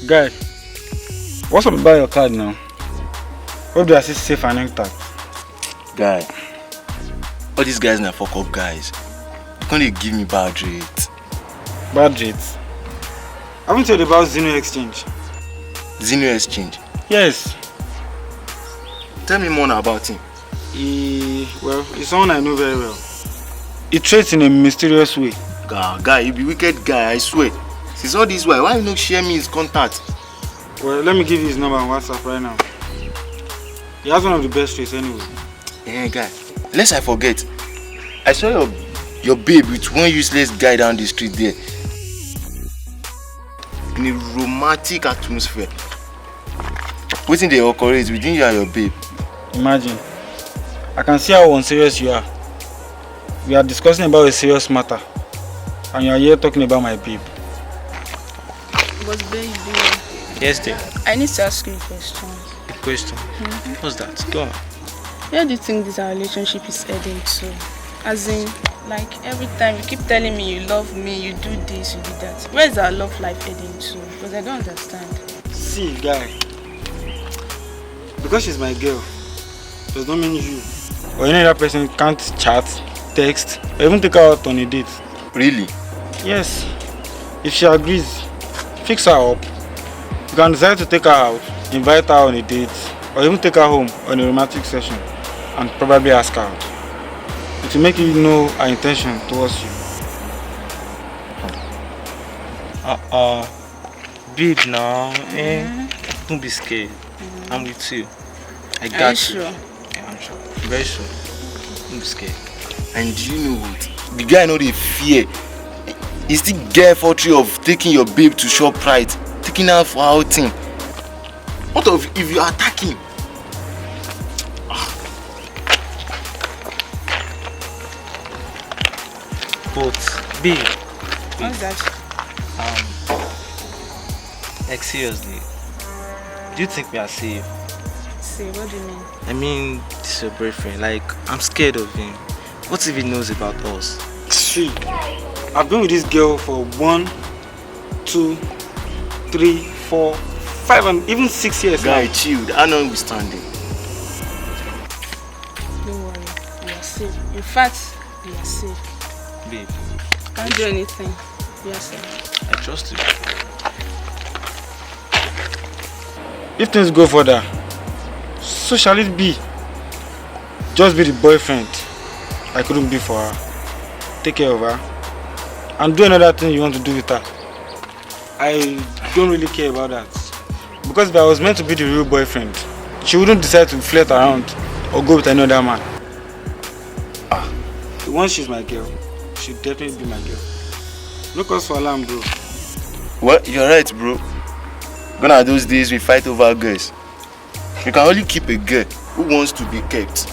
Guy, what's up about your card now? Hope they are still safe and intact. Guy, all these guys na fuck up guys. You can't give me bad rates. Bad rates? Haven't you heard about Zeno Exchange? Zeno Exchange? Yes. Tell me more about him. Well, he's someone I know very well. He trades in a mysterious way. Guy, you be wicked guy, I swear. Since all this while, why you not share me his contact? Well, let me give you his number on WhatsApp right now. He has one of the best trades anyway. Yeah, guy. Lest I forget, I saw your babe with one useless guy down the street there. In a romantic atmosphere. Waiting they occurred within you and your babe. Imagine. I can see how unserious you are. We are discussing about a serious matter. And you are here talking about my babe. But baby, Yes, dear. I need to ask you a question. A question? What's that? Go on. Where do you think this our relationship is heading to? As in, like every time you keep telling me you love me, you do this, you do that. Where is our love life heading to? Because I don't understand. See, guy. Because she's my girl, does not mean you or any other person can't chat, text, or even take her out on a date. Really? Yes. If she agrees, fix her up. You can decide to take her out, invite her on a date, or even take her home on a romantic session and probably ask her out. It will make you know her intention towards you. Babe now, don't be scared. I'm with you. I got Are you. you sure? Yeah, I'm sure. Very sure. Don't be scared. And do you know what? The guy know the fear. He still get fortune of taking your babe to ShopRite, taking her for outing. What of if you attack him? But, babe, What's that? like seriously, do you think we are safe? See, what do you mean? I mean, this is your boyfriend. Like, I'm scared of him. What if he knows about us? See, I've been with this girl for 1, 2, 3, 4, 5 and even 6 years Guy, now. chill. I know we standing. Don't worry, we are safe. In fact, we are safe. Babe, Can't do anything. We are safe. I trust you. If things go further, so shall it be. Just be the boyfriend I couldn't be for her. Take care of her. And do another thing you want to do with her. I don't really care about that. Because if I was meant to be the real boyfriend, she wouldn't decide to flirt around or go with another man. Once she's my girl, she'll definitely be my girl. No cause for alarm, bro. Well, you're right, bro. Gone are those days we fight over girls. You can only keep a girl who wants to be kept.